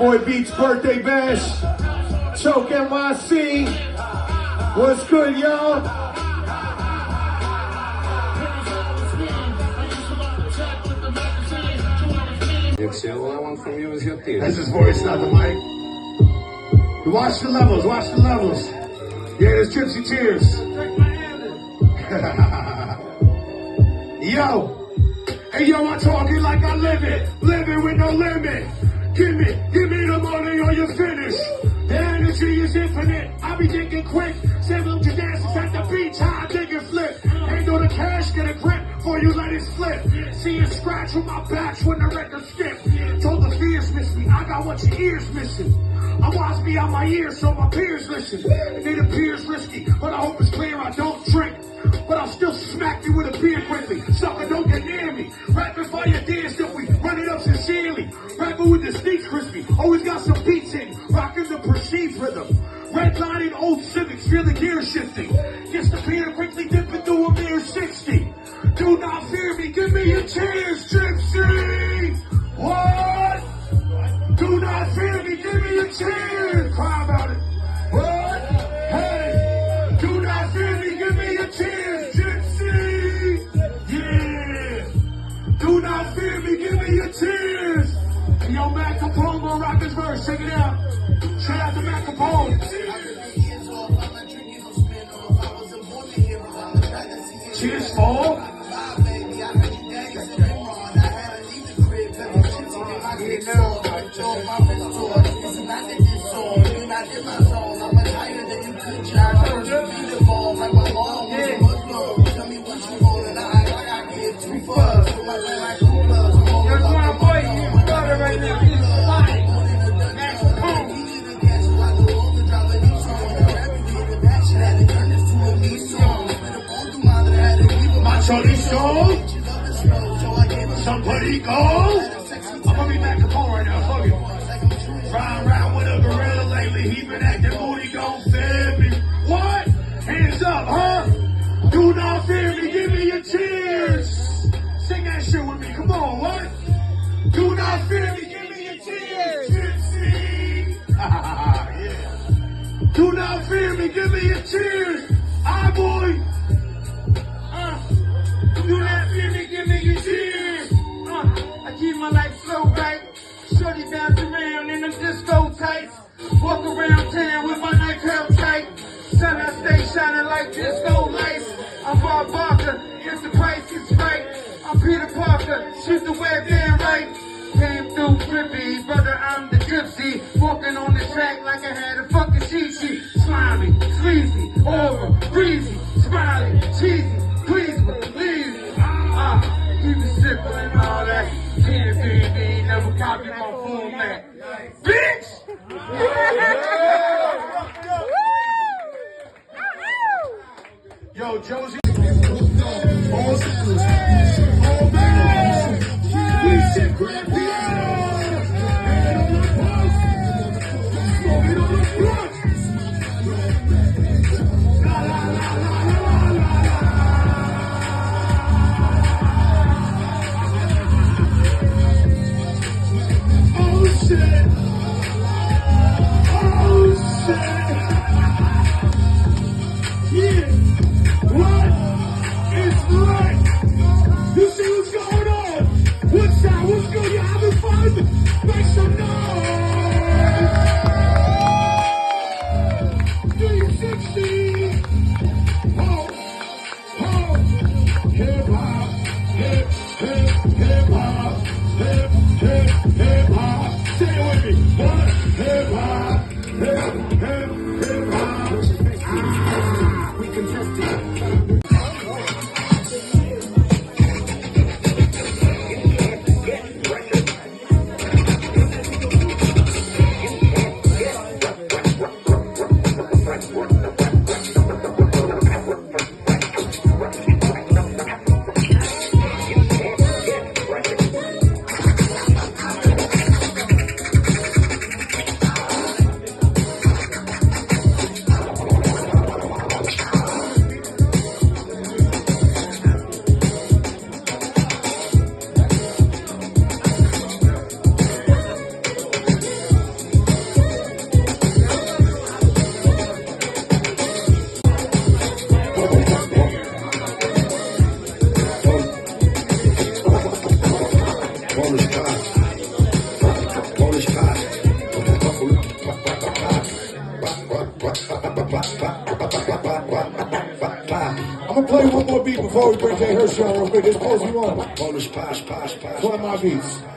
iBoibeats birthday bash. Choke NYC. What's good, y'all? All I want from you is your tears. That's his voice, not the mic. Watch the levels, watch the levels. Yeah, there's gypsy tears. Yo. Hey, yo, I'm talking like I live it. Living with no limit. Give me the money or you're finished. The energy is infinite. I be thinking quick. 700 dances at the beach, how I think it flip. Handle the cash, get a grip before you let it slip. See it scratch with my backs when the record skip. Told the fears miss me, I got what your ears missing. I watch me out my ears so my peers listen. It appears risky, but I hope it's clear I don't drink. But I'll still smack you with a beer quickly. Sucker, don't get near me. Rapping fire dance if we run it up sincerely. Rapping with the sneaks crispy. Always got some beats in. Rocking the perceived rhythm. Red line in old Civics, feel the gear shifting. Gets the beer quickly dipping through a mere 60. Do not fear me, give me your cheers, Gypsy. What? Do not fear me, give me your cheers. Cry about it. What? Hey. Do not fear me, give me your cheers, Gypsy. Yeah. Do not fear me, give me your cheers. Hey, yo, Matt Capone gonna rock this verse, check it out. Shout out to Matt Capone. Cheers, Paul. Chorizo, some perico. I'm gonna be Matt Capone right now, fuck it. Riding around with a gorilla lately, he been acting booty, don't fear me. What? Hands up, huh? Do not fear me, give me your cheers. Sing that shit with me, come on, what? Do not fear me, give me your cheers, Gypsy. Yeah. Do not fear me, give me your cheers. iBoy. Do not fear me, give me your cheers. I keep my life so right. Shorty bounce around in them disco tights. Walk around town with my night held tight. Sun I stay shining like disco lights. I'm Bob Barker, if the price is right. I'm Peter Parker, shoot the web damn right. Came through trippy, brother, I'm the gypsy. Walking on the track like I had a fucking cheat sheet. Slimy, sleazy, over, breezy, smiley, cheesy, please believe. Keep it simple and all that. Can't be me, never copy my format. Bitch! Yo, Josie. All sandals. All man. We said grab the ass. Head on the post. Smoking on the front. La la la la la la la. Oh shit! Oh shit! Yeah! What is right? I'm gonna play one more beat before we bring Jay Hershey on real quick. This pulls you on. Polish posh, posh, posh. One of my beats.